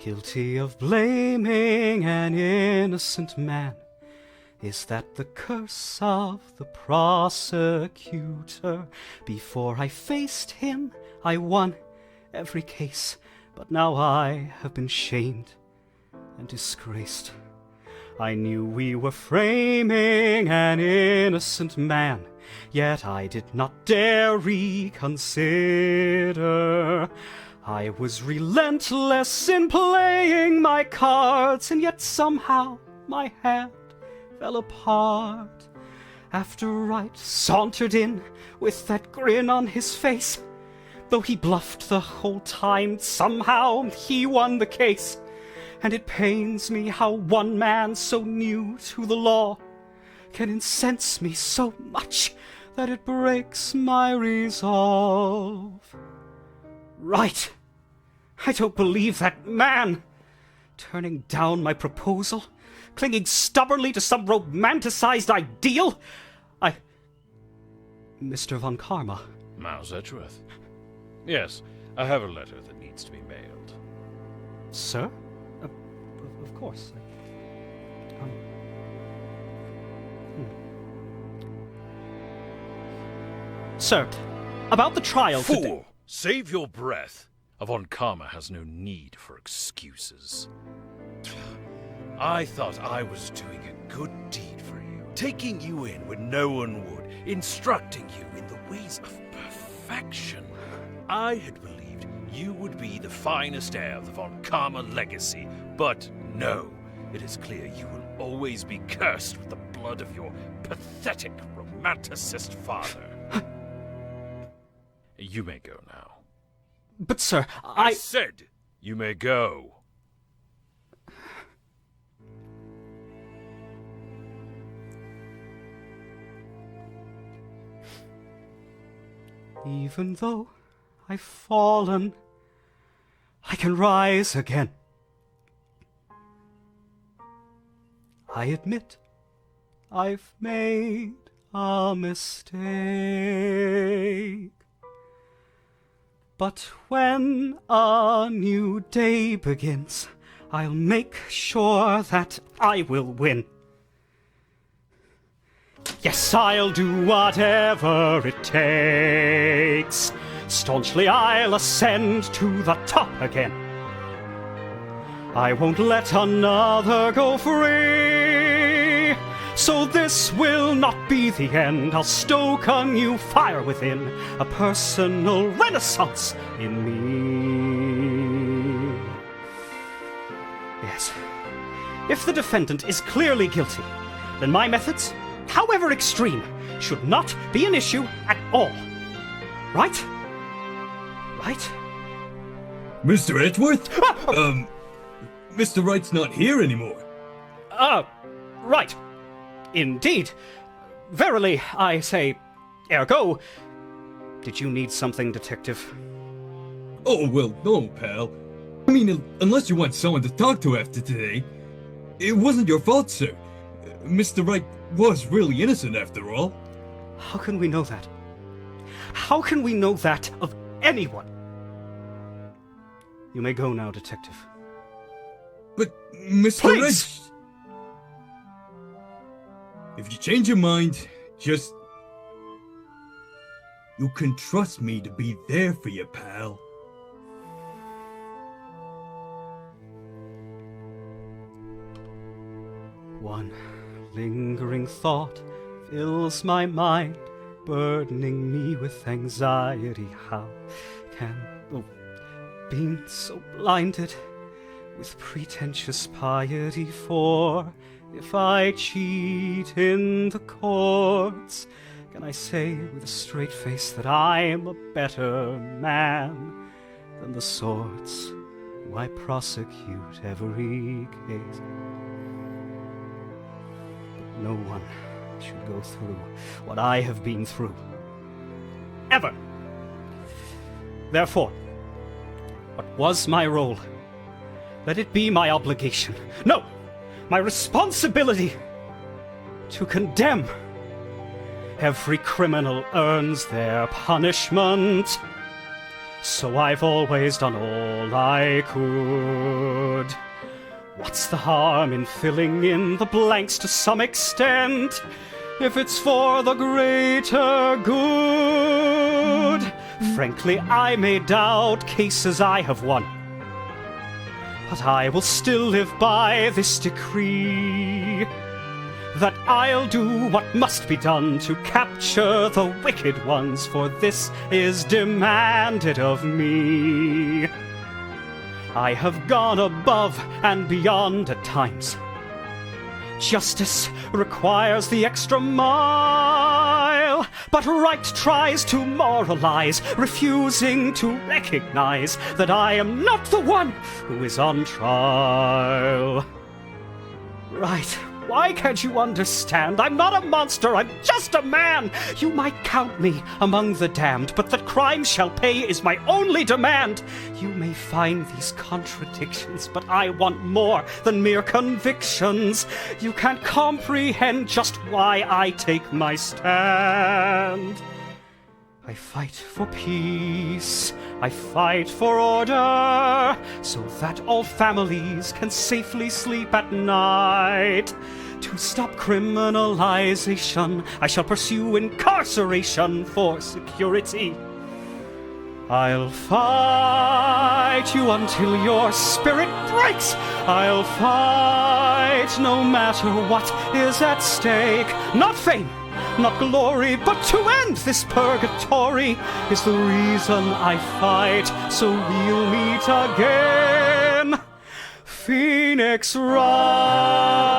Guilty of blaming an innocent man. Is that the curse of the prosecutor? Before I faced him, I won every case, but now I have been shamed and disgraced. I knew we were framing an innocent man, yet I did not dare reconsider. I was relentless in playing my cards, and yet somehow my hand fell apart. After Wright sauntered in with that grin on his face, though he bluffed the whole time, somehow he won the case. And it pains me how one man so new to the law can incense me so much that it breaks my resolve. Right! I don't believe that man! Turning down my proposal, clinging stubbornly to some romanticized ideal. Mr. von Karma. Miles Edgeworth. Yes, I have a letter that needs to be mailed. Sir? Of course. Sir, about the trial Fool! today. Save your breath. Von Karma has no need for excuses. I thought I was doing a good deed for you, taking you in when no one would, instructing you in the ways of perfection. I had believed you would be the finest heir of the Von Karma legacy, but no, it is clear you will always be cursed with the blood of your pathetic romanticist father. You may go now. But sir, I said you may go. Even though I've fallen, I can rise again. I admit I've made a mistake. But when a new day begins, I'll make sure that I will win. Yes, I'll do whatever it takes. Staunchly I'll ascend to the top again. I won't let another go free. So this will not be the end. I'll stoke a new fire within, a personal renaissance in me. Yes. If the defendant is clearly guilty, then my methods, however extreme, should not be an issue at all. Right? Right? Mr. Edgeworth? Mr. Wright's not here anymore. Right. Indeed. Verily, I say, ergo. Did you need something, Detective? Oh, well, no, pal. I mean, unless you want someone to talk to after today. It wasn't your fault, sir. Mr. Wright was really innocent after all. How can we know that? How can we know that of anyone? You may go now, Detective. But, Mr. Please! If you change your mind, just... You can trust me to be there for you, pal. One lingering thought fills my mind, burdening me with anxiety. How can being so blinded with pretentious piety? For if I cheat in the courts, can I say with a straight face that I am a better man than the sorts who I prosecute every case? No one should go through what I have been through. Ever! Therefore, what was my role? Let it be my obligation. No! My responsibility to condemn. Every criminal earns their punishment. so I've always done all I could. What's the harm in filling in the blanks to some extent, if it's for the greater good? Frankly, I may doubt cases I have won, but I will still live by this decree, that I'll do what must be done to capture the wicked ones, for this is demanded of me. I have gone above and beyond at times. Justice requires the extra mile, but right tries to moralize, refusing to recognize that I am not the one who is on trial. Right. Why can't you understand? I'm not a monster, I'm just a man! You might count me among the damned, but that crime shall pay is my only demand! You may find these contradictions, but I want more than mere convictions. You can't comprehend just why I take my stand. I fight for peace, I fight for order, so that all families can safely sleep at night. To stop criminalization, I shall pursue incarceration for security. I'll fight you until your spirit breaks. I'll fight no matter what is at stake. Not fame, not glory, but to end this purgatory is the reason I fight, so we'll meet again. Phoenix Rise.